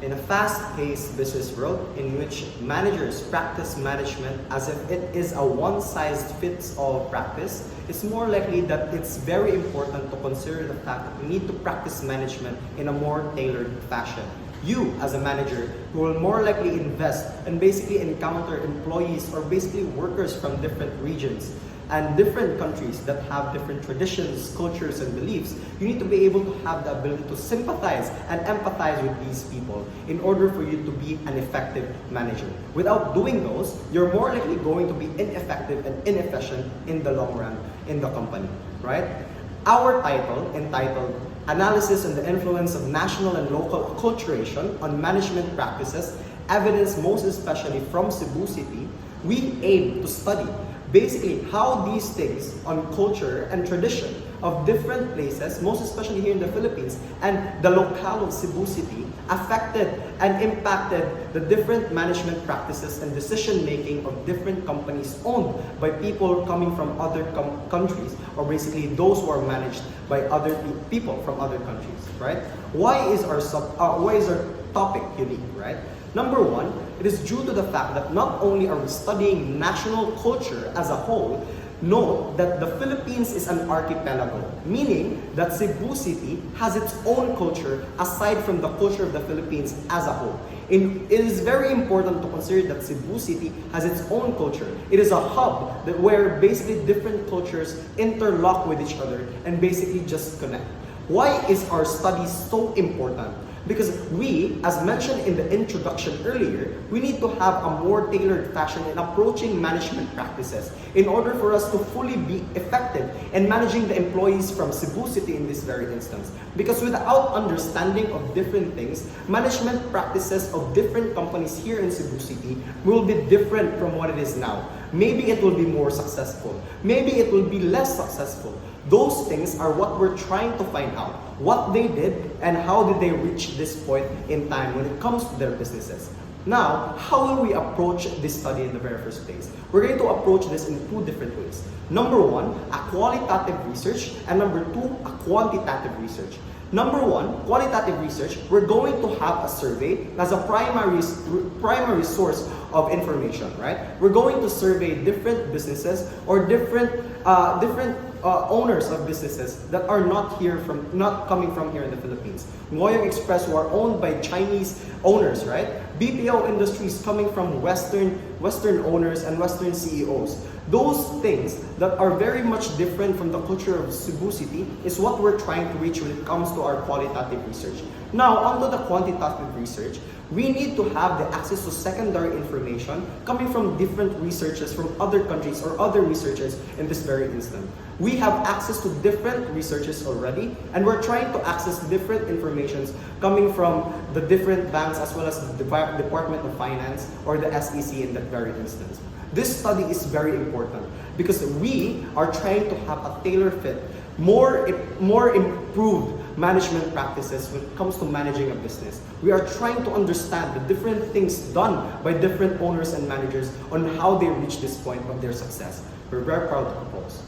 In a fast-paced business world in which managers practice management as if it is a one-size-fits-all practice, it's more likely that it's very important to consider the fact that we need to practice management in a more tailored fashion. You, as a manager, will more likely invest and basically encounter employees or basically workers from different regions and different countries that have different traditions, cultures, and beliefs. You need to be able to have the ability to sympathize and empathize with these people in order for you to be an effective manager. Without doing those, you're more likely going to be ineffective and inefficient in the long run in the company, right? Our title, entitled Analysis on the Influence of National and Local Acculturation on Management Practices, evidence most especially from Cebu City, we aim to study basically how these things on culture and tradition of different places, most especially here in the Philippines, and the locale of Cebu City affected and impacted the different management practices and decision making of different companies owned by people coming from other countries, or basically those who are managed by other people from other countries, right? Why is our topic unique, right? Number one, it is due to the fact that not only are we studying national culture as a whole, note that the Philippines is an archipelago, meaning that Cebu City has its own culture aside from the culture of the Philippines as a whole. It is very important to consider that Cebu City has its own culture. It is a hub where basically different cultures interlock with each other and basically just connect. Why is our study so important? Because we, as mentioned in the introduction earlier, we need to have a more tailored fashion in approaching management practices in order for us to fully be effective in managing the employees from Cebu City in this very instance. Because without understanding of different things, management practices of different companies here in Cebu City will be different from what it is now. Maybe it will be more successful. Maybe it will be less successful. Those things are what we're trying to find out. What they did and how did they reach this point in time when it comes to their businesses. Now, how will we approach this study in the very first place? We're going to approach this in two different ways. Number one, a qualitative research, and number two, a quantitative research. Number one, qualitative research, we're going to have a survey as a primary source of information, right? We're going to survey different businesses or different owners of businesses that are not coming from here in the Philippines. Ngoyong Express, who are owned by Chinese owners, right? BPO industries coming from Western owners and Western CEOs. Those things that are very much different from the culture of Cebu City is what we're trying to reach when it comes to our qualitative research. Now, onto the quantitative research, we need to have the access to secondary information coming from different researchers from other countries or other researchers in this very instant. We have access to different researchers already, and we're trying to access different informations coming from the different banks as well as the Department of Finance or the SEC in that very instance. This study is very important because we are trying to have a tailor-fit, more improved management practices when it comes to managing a business. We are trying to understand the different things done by different owners and managers on how they reach this point of their success. We're very proud to propose.